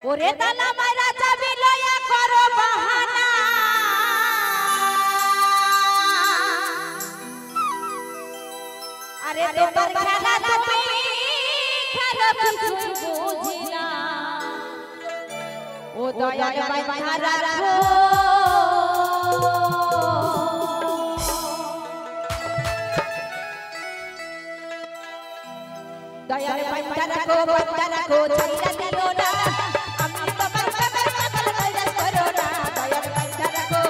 ওরে তালা মারা যাবি লয়া করো বাহানা আরে তোমার খেলা তুমি খেলা কিছু বুঝি না ও দয়াল বাইন্ধা রাখো দয়াল বাইন্ধা রাখো ছাইরা দিও না আমি তোমার প্রেমের পাগল ভাইরাস করো না দয়াল বাইন্ধা রাখো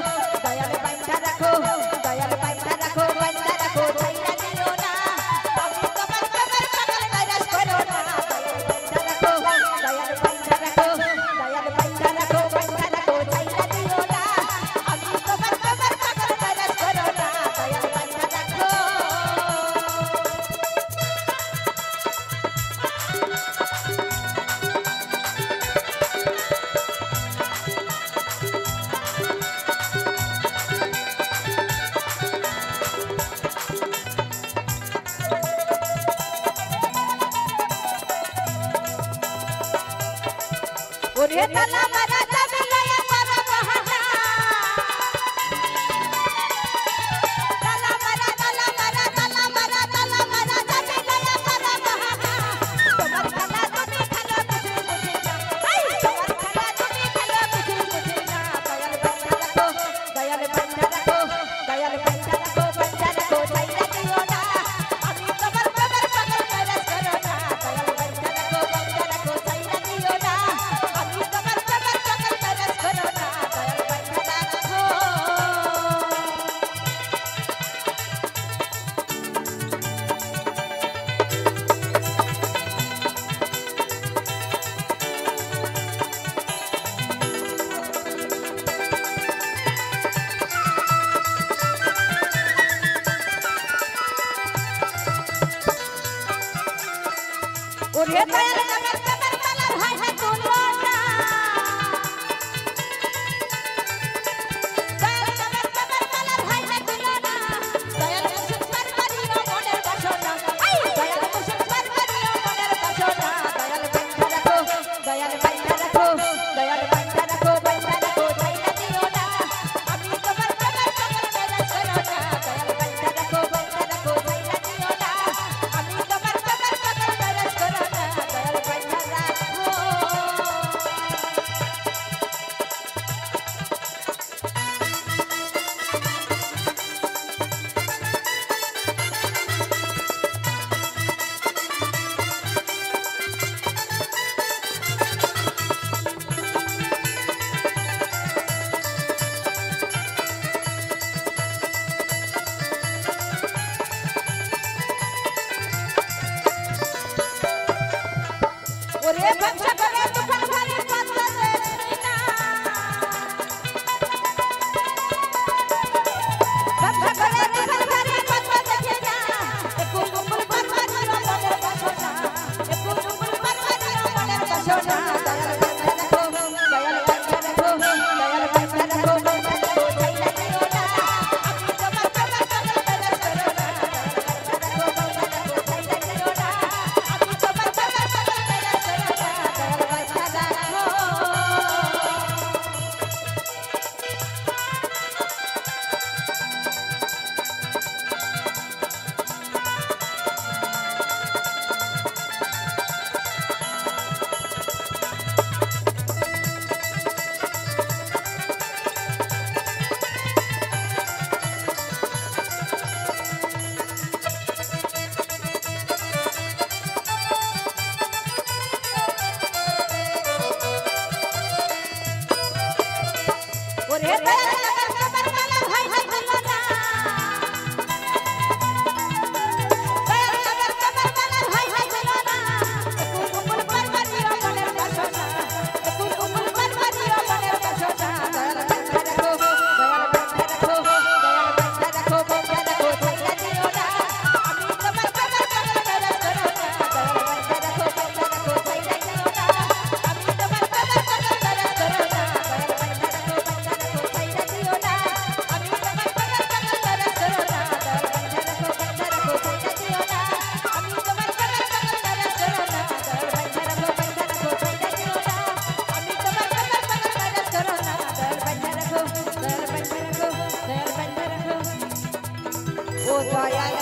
ছাইরা দিও না আমি তোমার প্রেমের পাগল ভাইরাস করো না দয়াল বাইন্ধা রাখো ছাইরা দিও না আমি তোমার প্রেমের পাগল ভাইরাস করো না দয়াল বাইন্ধা রাখো ওরে তালা মারা যাবে লয়া করো বাহানা তালা মারা যাবে লয়া করো বাহানা তোমার খেলা তুমি খেলো কিছু বুঝি না তোমার খেলা তুমি খেলো কিছু বুঝি না দয়াল বাইন্ধা রাখো ছাইরা দিও না আমি তোমার প্রেমের পাগল ভাইরাস করো না দয়াল বাইন্ধা রাখো ছাইরা দিও না আমি তোমার প্রেমের পাগল ভাইরাস করো না দয়াল বাইন্ধা রাখো ওরে দয়াল আমার প্রেমের পালার হাই হাই তুলো না দয়াল আমার প্রেমের পালার হাই হাই তুলো না দয়াল মুসুক পারবারিও মনের বাসনা দয়াল মুসুক পারবারিও মনের বাসনা দয়াল বাইন্ধা রাখো ছাইরা দিও না আমি তোমার প্রেমের পাগল ভাইরাস করো না দয়াল বাইন্ধা রাখো ছাইরা দিও না আমি তোমার প্রেমের পাগল ভাইরাস করো না দয়াল বাইন্ধা রাখো ওরে ব্যবসা করে দোকান ঘরে পাতা দেখি না ব্যবসা করে দোকান ঘরে পাতা দেখি না একটু কুকুর পারবারিও মনের বাসনা দয়াল বাইন্ধা রাখো ছাইরা দিও না আমি তোমার প্রেমের পাগল ভাইরাস করো না ছাইরা দিও না আমি তোমার প্রেমের পাগল ভাইরাস করো না দয়াল বাইন্ধা রাখো ওরে দয়াল আমার প্রেমের পালার হাই হাই তুলো না দয়াল আমার প্রেমের পালার হাই হাই তুলো না একটু কুকুর পারবারিও মনের বাসনা দয়াল বাইন্ধা রাখো ছাইরা দিও না আমি তোমার প্রেমের পাগল ভাইরাস করো না দয়াল বাইন্ধা রাখো ছাইরা দিও না আমি তোমার প্রেমের পাগল ভাইরাস করো না দয়াল বাইন্ধা রাখো ছাইরা দিও दयाल बंधन रखो, दयाल बंधन रखो। ओ दयाल